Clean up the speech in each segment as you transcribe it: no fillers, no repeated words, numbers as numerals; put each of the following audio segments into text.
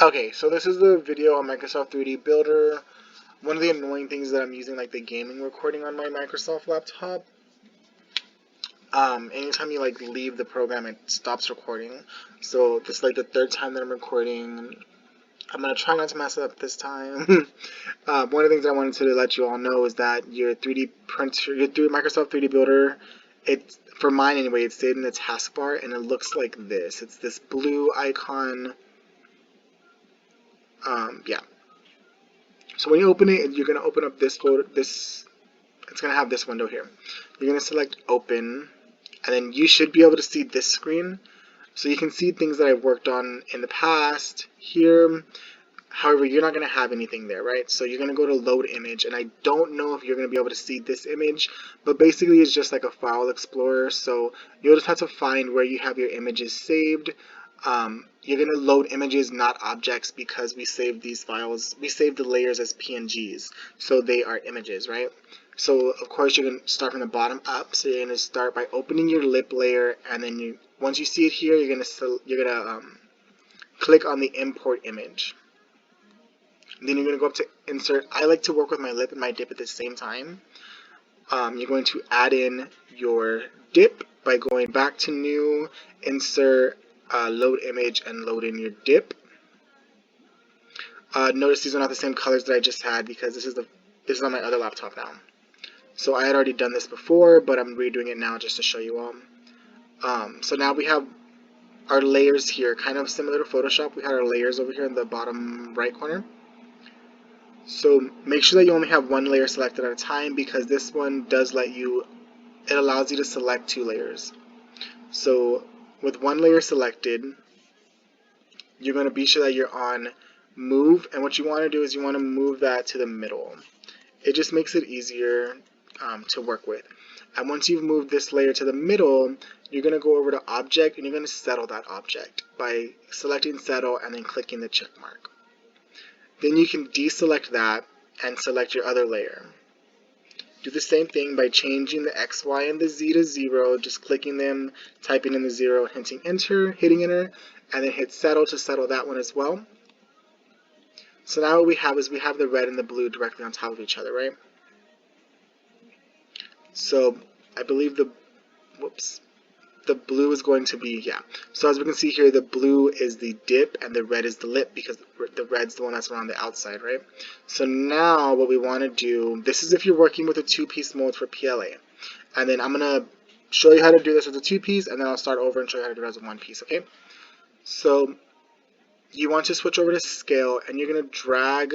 Okay, so this is the video on Microsoft 3D Builder. One of the annoying things that I'm using like the gaming recording on my Microsoft laptop. Anytime you like leave the program, it stops recording. So this is like the third time that I'm recording. I'm gonna try not to mess it up this time. One of the things I wanted to let you all know is that your 3D printer, your Microsoft 3D Builder, it's for mine anyway. It's saved in the taskbar and it looks like this. It's this blue icon. Yeah. So when you open it, you're going to open up this folder, it's going to have this window here. You're going to select open, and then you should be able to see this screen. So you can see things that I've worked on in the past here. However, you're not going to have anything there, right? So you're going to go to load image, and I don't know if you're going to be able to see this image, but basically it's just like a file explorer. So you'll just have to find where you have your images saved. You're going to load images, not objects, because we saved these files, we saved the layers as PNGs, so they are images, right? So of course you're going to start from the bottom up. So you're going to start by opening your lip layer, and then once you see it here, you're going to click on the import image. Then you're going to go up to insert. I like to work with my lip and my dip at the same time. You're going to add in your dip by going back to new, insert, load image, and load in your dip. Notice these are not the same colors that I just had because this is on my other laptop now. So I had already done this before, but I'm redoing it now just to show you all. So now we have our layers here, kind of similar to Photoshop. We had our layers over here in the bottom right corner. So make sure that you only have one layer selected at a time, because this one does it allows you to select two layers. So with one layer selected, you're going to be sure that you're on move, and what you want to do is you want to move that to the middle. It just makes it easier to work with. And once you've moved this layer to the middle, you're going to go over to object, and you're going to settle that object by selecting settle and then clicking the check mark. Then you can deselect that and select your other layer. Do the same thing by changing the X, Y, and the Z to 0, just clicking them, typing in the 0, hitting enter, and then hit settle to settle that one as well. So now what we have is we have the red and the blue directly on top of each other, right? So I believe the blue is going to be, yeah. So as we can see here, the blue is the dip and the red is the lip, because the red's the one that's around the outside, right? So now what we want to do, this is if you're working with a two-piece mold for PLA. And then I'm going to show you how to do this as a two-piece, and then I'll start over and show you how to do it as a one-piece, okay? So you want to switch over to scale, and you're going to drag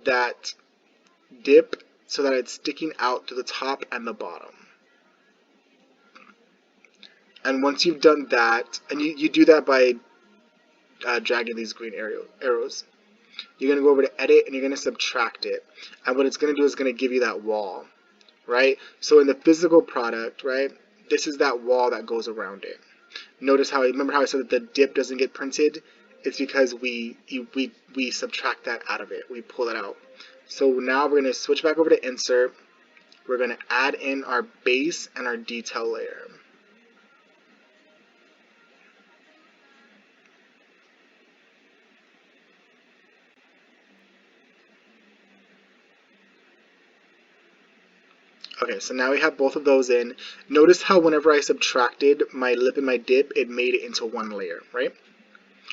that dip so that it's sticking out to the top and the bottom. And once you've done that, and you do that by dragging these green arrows, you're going to go over to edit and you're going to subtract it. And what it's going to do is going to give you that wall, right? So in the physical product, right, this is that wall that goes around it. Notice remember how I said that the dip doesn't get printed? It's because we subtract that out of it. We pull it out. So now we're going to switch back over to insert. We're going to add in our base and our detail layer. Okay, so now we have both of those in. Notice how whenever I subtracted my lip and my dip, it made it into one layer, right?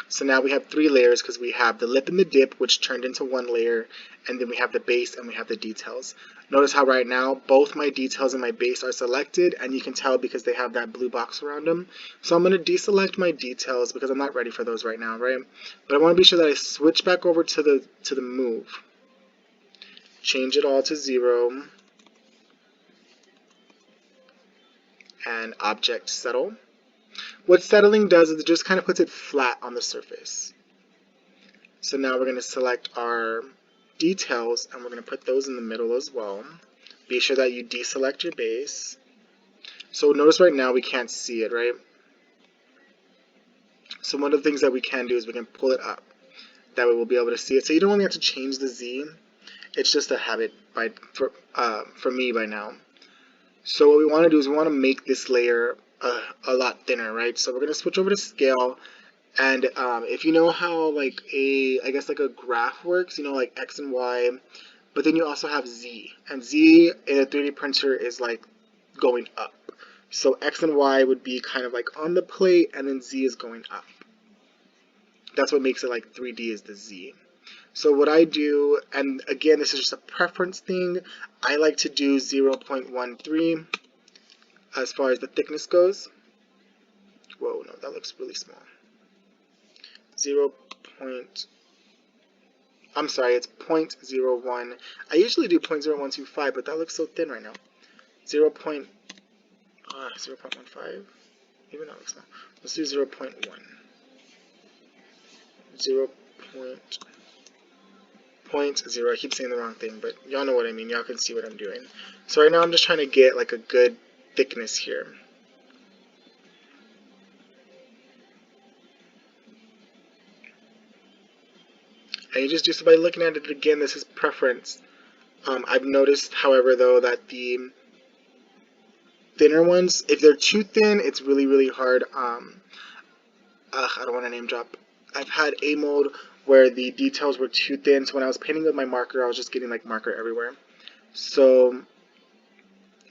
So now we have three layers because we have the lip and the dip, which turned into one layer, and then we have the base and we have the details. Notice how right now both my details and my base are selected, and you can tell because they have that blue box around them. So I'm going to deselect my details because I'm not ready for those right now, right? But I want to be sure that I switch back over to the move. Change it all to 0. And object settle. What settling does is it just kind of puts it flat on the surface. So now we're going to select our details and we're going to put those in the middle as well. Be sure that you deselect your base. So notice right now we can't see it, right? So one of the things that we can do is we can pull it up. That way we'll be able to see it. So you don't only have to change the Z. It's just a habit for me by now. So what we want to do is we want to make this layer a lot thinner, right? So we're going to switch over to scale, And if you know how like I guess like a graph works, you know, like X and Y, but then you also have Z, and Z in a 3D printer is like going up. So X and Y would be kind of like on the plate, and then Z is going up. That's what makes it like 3D is the Z. So what I do, and again, this is just a preference thing, I like to do 0.13 as far as the thickness goes. Whoa, no, that looks really small. 0. I'm sorry, it's 0.01. I usually do 0.0125, but that looks so thin right now. 0.15? Even that looks small. Let's do 0.1. 0.0. I keep saying the wrong thing, but y'all know what I mean. Y'all can see what I'm doing. So right now I'm just trying to get like a good thickness here. And you just do so by looking at it again. This is preference. I've noticed, however, though, that the thinner ones, if they're too thin, it's really, really hard. I don't want to name drop. I've had a mold where the details were too thin, so when I was painting with my marker, I was just getting like marker everywhere. So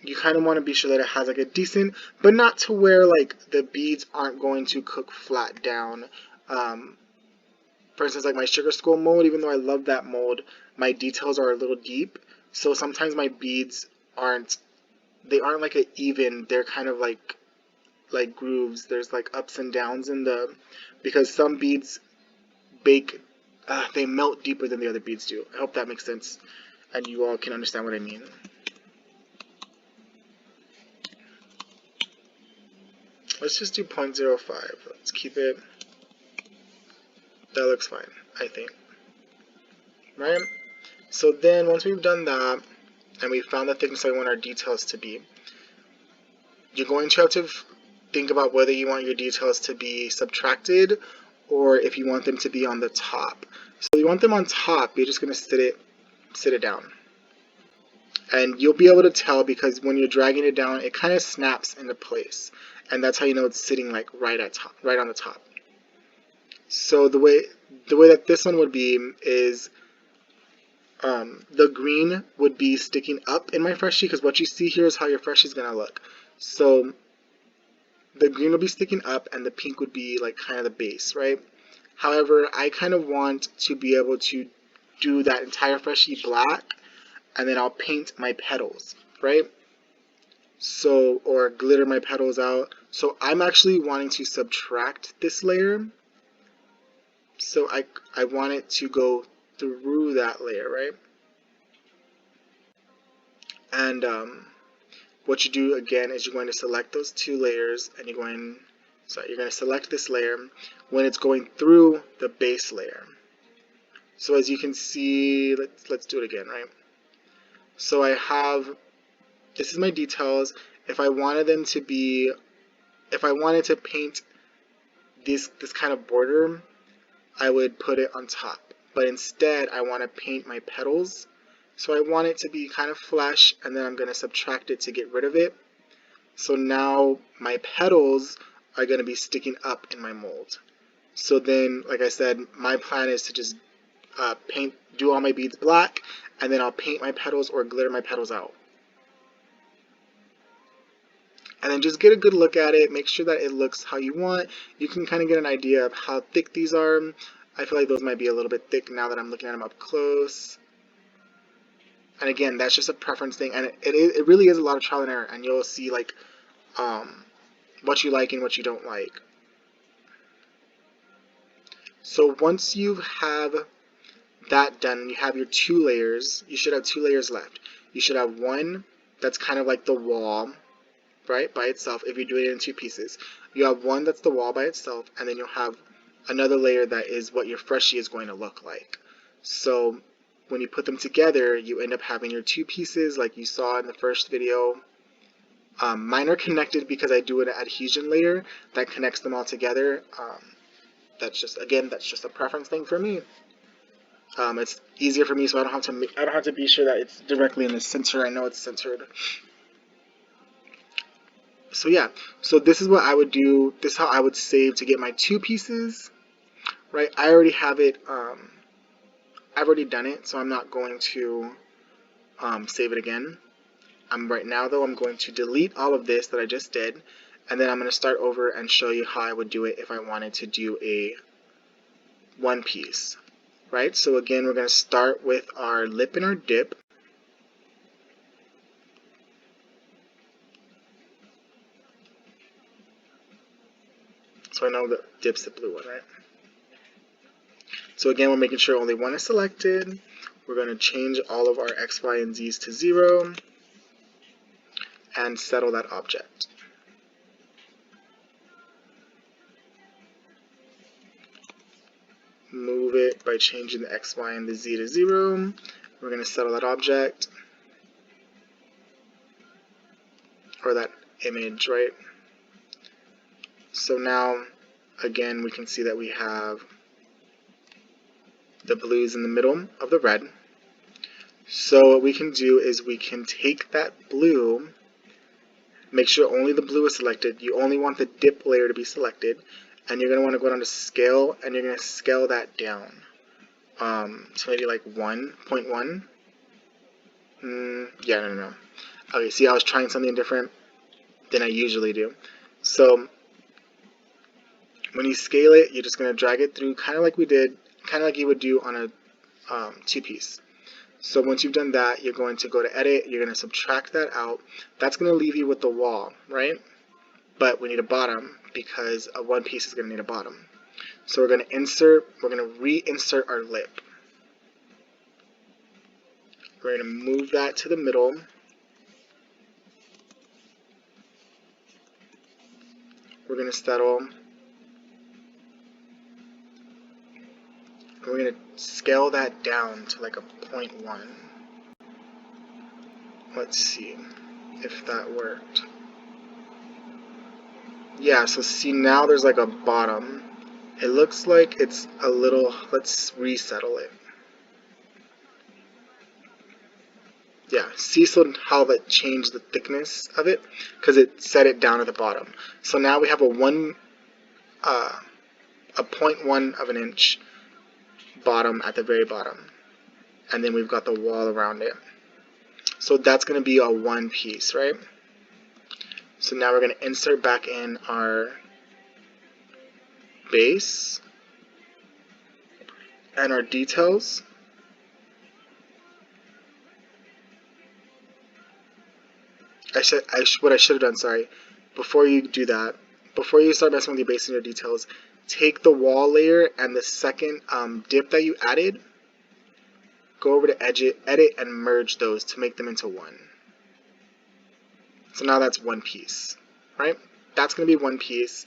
you kind of want to be sure that it has like a decent, but not to where like the beads aren't going to cook flat down. For instance, like my sugar skull mold, even though I love that mold, my details are a little deep, so sometimes my beads aren't like a even, they're kind of like grooves. There's like ups and downs in the, because some beads bake, they melt deeper than the other beads do. I hope that makes sense and you all can understand what I mean. Let's just do 0.05. Let's keep it. That looks fine, I think. Right? So then once we've done that, and we found the thickness I want our details to be, you're going to have to think about whether you want your details to be subtracted or if you want them to be on the top. So if you want them on top, you're just going to sit it down. And you'll be able to tell because when you're dragging it down, it kind of snaps into place. And that's how you know it's sitting like right on the top. So the way that this one would be is the green would be sticking up in my Freshie, because what you see here is how your Freshie is going to look. So the green would be sticking up and the pink would be like kind of the base, right? However, I kind of want to be able to do that entire Freshie black, and then I'll paint my petals, right? So, or glitter my petals out. So I'm actually wanting to subtract this layer. So I want it to go through that layer, right? And what you do again is you're going to select those two layers, and you're going to select this layer when it's going through the base layer. So as you can see, let's do it again, right? So I have, this is my details. If I wanted to paint this kind of border, I would put it on top. But instead, I want to paint my petals. So I want it to be kind of flesh, and then I'm going to subtract it to get rid of it. So now my petals are going to be sticking up in my mold. So then, like I said, my plan is to just do all my beads black, and then I'll paint my petals or glitter my petals out. And then just get a good look at it, make sure that it looks how you want. You can kind of get an idea of how thick these are. I feel like those might be a little bit thick now that I'm looking at them up close. And again, that's just a preference thing, and it really is a lot of trial and error, and you'll see like what you like and what you don't like. So once you have that done, you have your two layers. You should have two layers left. You should have one that's kind of like the wall, right, by itself. If you're doing it in two pieces, you have one that's the wall by itself, and then you'll have another layer that is what your Freshie is going to look like. So when you put them together, you end up having your two pieces like you saw in the first video. Mine are connected because I do an adhesion layer that connects them all together. That's just a preference thing for me. It's easier for me, so I don't have to be sure that it's directly in the center. I know it's centered. So yeah, so this is what I would do. This is how I would save to get my 2 pieces, right? I already have it, I've already done it, so I'm not going to save it again. Right now though, I'm going to delete all of this that I just did, and then I'm going to start over and show you how I would do it if I wanted to do a 1 piece, right? So again, we're going to start with our lip and our dip. So I know the dip's the blue one, right? So again, we're making sure only one is selected. We're going to change all of our X, Y, and Z's to 0 and settle that object. Move it by changing the X, Y, and the Z to 0. We're going to settle that object, or that image, right? So now, again, we can see that we have the blues in the middle of the red. So what we can do is we can take that blue, make sure only the blue is selected. You only want the dip layer to be selected, and you're going to want to go down to scale, and you're going to scale that down. So maybe like 1.1. Yeah, no. Okay, see, I was trying something different than I usually do. So when you scale it, you're just going to drag it through, kind of like we did, kind of like you would do on a 2-piece. So once you've done that, you're going to go to edit, you're going to subtract that out. That's going to leave you with the wall, right? But we need a bottom because a 1-piece is going to need a bottom. So we're going to insert, we're going to reinsert our lip. We're going to move that to the middle. We're going to settle. We're going to scale that down to like a 0.1. Let's see if that worked. Yeah, so see, now there's like a bottom. It looks like it's a little, let's resettle it. Yeah, see how that changed the thickness of it? Because it set it down at the bottom. So now we have a 0.1 of an inch bottom at the very bottom. And then we've got the wall around it. So that's going to be a 1-piece, right? So now we're going to insert back in our base and our details. What I should have done, sorry, before you do that, before you start messing with your base and your details, take the wall layer and the second dip that you added, go over to edit, and merge those to make them into one. So now that's 1 piece, right? That's going to be 1 piece,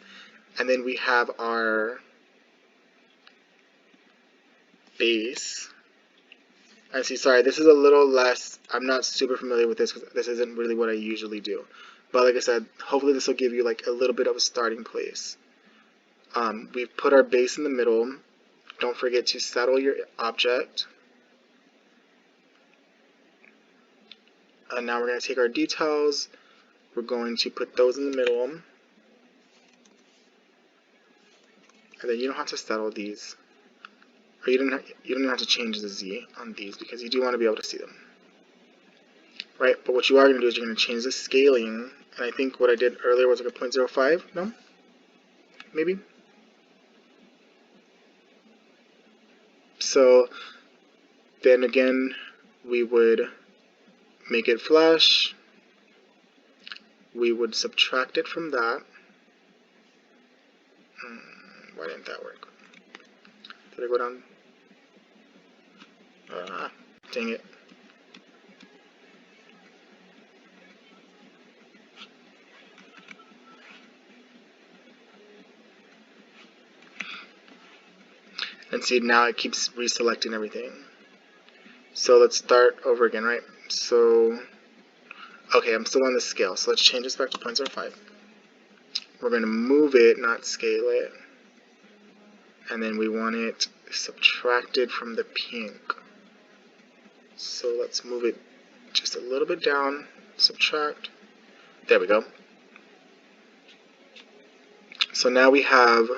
and then we have our base. I see, sorry, this is a little less, I'm not super familiar with this because this isn't really what I usually do. But like I said, hopefully this will give you like a little bit of a starting place. We've put our base in the middle. Don't forget to settle your object. And now we're going to take our details. We're going to put those in the middle. And then you don't have to settle these. Or you don't have to change the Z on these because you do want to be able to see them. Right, but what you are going to do is you're going to change the scaling. And I think what I did earlier was like a 0.05, no? Maybe? So then again, we would make it flush. We would subtract it from that. Why didn't that work? Did I go down? Dang it. And see, now it keeps reselecting everything. So let's start over again, right? So, okay, I'm still on the scale. So let's change this back to 0.05. We're going to move it, not scale it. And then we want it subtracted from the pink. So let's move it just a little bit down, subtract. There we go. So now we have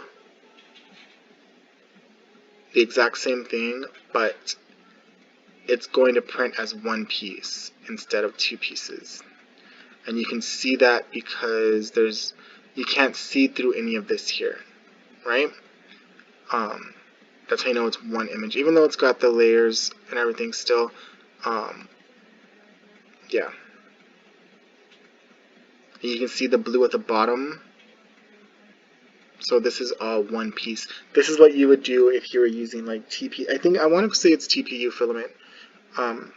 the exact same thing, but it's going to print as one piece instead of two pieces. And you can see that because you can't see through any of this here, right? That's how you know it's one image, even though it's got the layers and everything still. Yeah. And you can see the blue at the bottom. So this is all one piece. This is what you would do if you were using like I want to say it's TPU filament.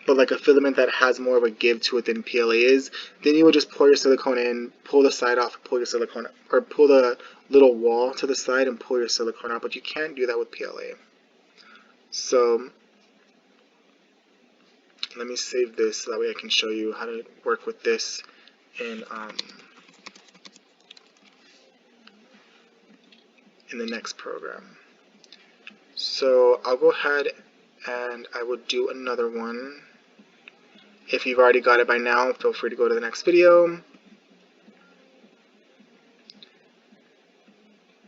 But like a filament that has more of a give to it than PLA is, then you would just pour your silicone in, pull the side off, pull your silicone, or pull the little wall to the side and pull your silicone out, but you can't do that with PLA. So let me save this so that way I can show you how to work with this in the next program. So I'll go ahead and I will do another one. If you've already got it by now, feel free to go to the next video.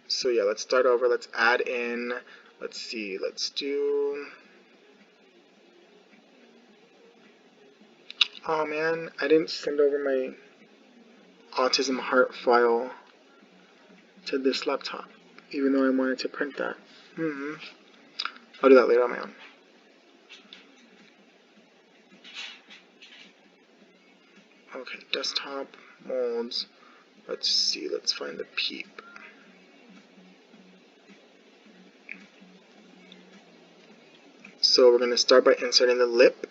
So yeah, let's start over. Let's add in, let's see, let's do, oh man, I didn't send over my autism heart file to this laptop, even though I wanted to print that. I'll do that later on my own. Okay, desktop, molds, let's see, let's find the peep. So we're going to start by inserting the lip.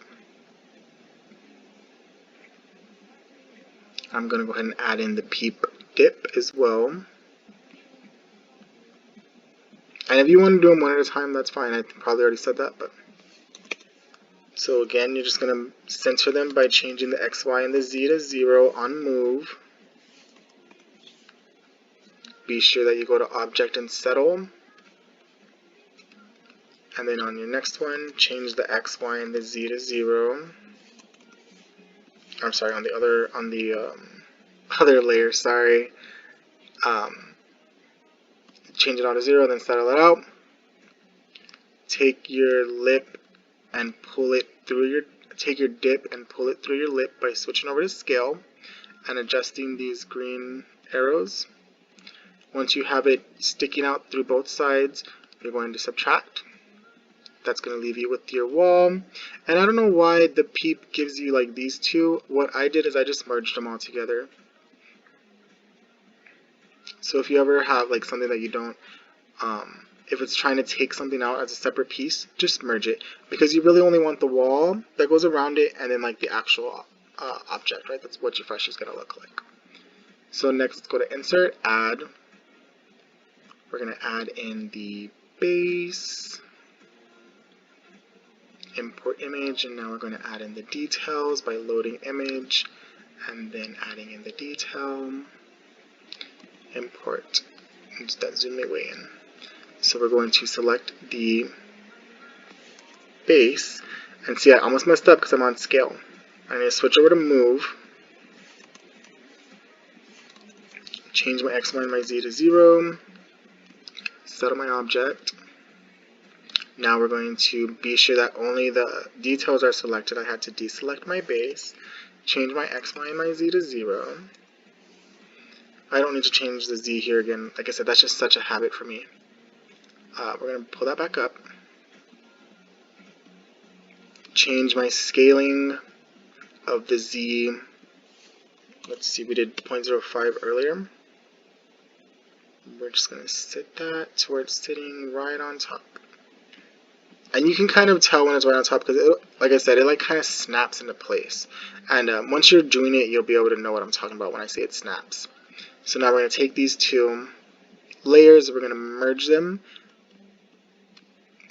I'm going to go ahead and add in the peep dip as well. And if you want to do them one at a time, that's fine. I probably already said that, but. So again, you're just going to center them by changing the X, Y, and the Z to 0 on move. Be sure that you go to Object and Settle. And then on your next one, change the X, Y, and the Z to 0. I'm sorry, on the other layer, sorry. Change it all to 0, then settle it out. Take your lip and pull it through your, take your dip and pull it through your lip by switching over to scale and adjusting these green arrows. Once you have it sticking out through both sides, you're going to subtract. That's going to leave you with your wall. And I don't know why the peep gives you like these two. What I did is I just merged them all together. So if you ever have like something that you don't, if it's trying to take something out as a separate piece, just merge it. Because you really only want the wall that goes around it and then like the actual object, right? That's what your Freshie is going to look like. So next, let's go to Insert, Add. We're going to add in the base. Import image, and now we're going to add in the details by loading image and then adding in the detail. Import. Just that zoom it way in. So we're going to select the base, and see I almost messed up because I'm on scale. I'm going to switch over to move, change my X, Y, and my Z to 0, settle my object. Now we're going to be sure that only the details are selected. I had to deselect my base, change my X, Y, and my Z to 0. I don't need to change the Z here again. Like I said, that's just such a habit for me. We're going to pull that back up. Change my scaling of the Z. Let's see, we did 0.05 earlier. We're just going to set that to where it's sitting right on top. And you can kind of tell when it's right on top because, like I said, it like kind of snaps into place. And once you're doing it, you'll be able to know what I'm talking about when I say it snaps. So now we're going to take these two layers, we're going to merge them.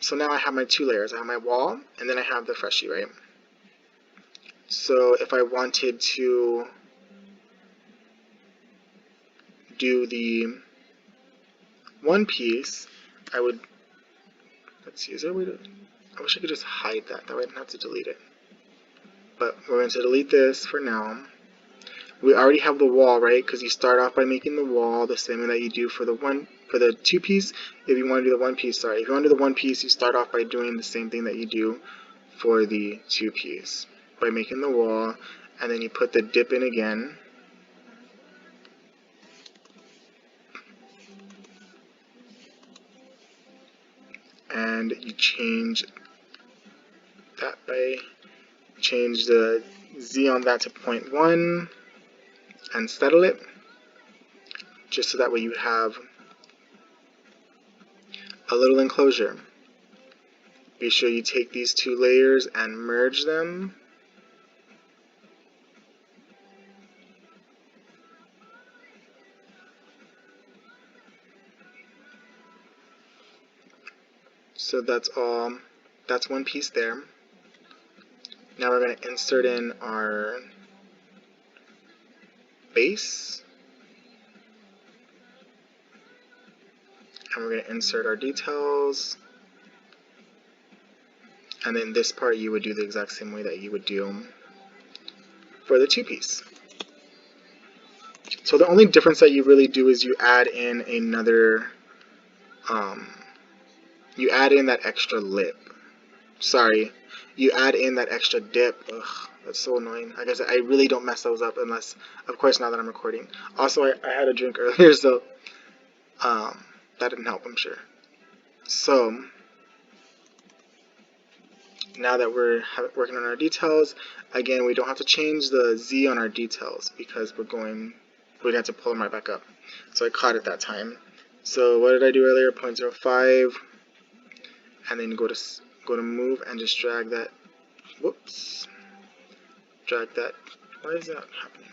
So now I have my two layers. I have my wall, and then I have the Freshie, right? So if I wanted to do the one piece, I would, let's see, is there a way to, I wish I could just hide that. That way I didn't have to delete it. But we're going to delete this for now. we already have the wall, right? Because you start off by making the wall the same way that you do for the two piece. If you want to do the one piece, sorry, if you want to do the one piece, you start off by doing the same thing that you do for the two piece, by making the wall, and then you put the dip in again. And you change that by, change the Z on that to 0.1 and settle it, just so that way you have a little enclosure. Be sure you take these two layers and merge them. So that's all, that's one piece there. Now we're going to insert in our base. And we're going to insert our details. And then this part you would do the exact same way that you would do for the two piece. So the only difference that you really do is you add in another, you add in that extra lip. Sorry, you add in that extra dip. Ugh, that's so annoying. Like I said, I really don't mess those up unless, of course, now that I'm recording. Also, I had a drink earlier, so that didn't help, I'm sure. So now that we're working on our details, again, we don't have to change the Z on our details because we're going to have to pull them right back up. So I caught it that time. So what did I do earlier? 0.05, and then go to move and just drag that. Whoops. Drag that. Why is that happening?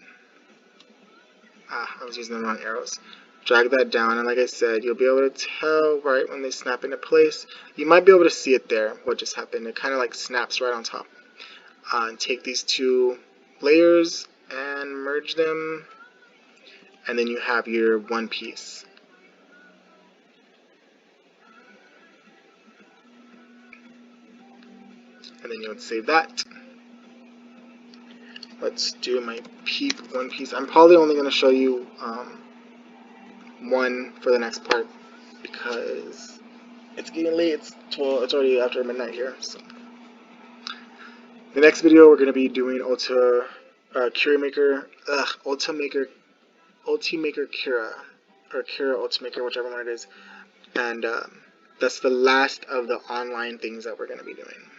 I was using the wrong arrows. Drag that down, and like I said, you'll be able to tell right when they snap into place. You might be able to see it there, what just happened. It kind of like snaps right on top. And take these two layers and merge them, and then you have your one piece. And then you would save that. Let's do my peep one piece. I'm probably only going to show you one for the next part because it's getting late. It's already after midnight here. So the next video we're going to be doing Ultimaker Cura, or Cura Ultimaker, whichever one it is, and that's the last of the online things that we're going to be doing.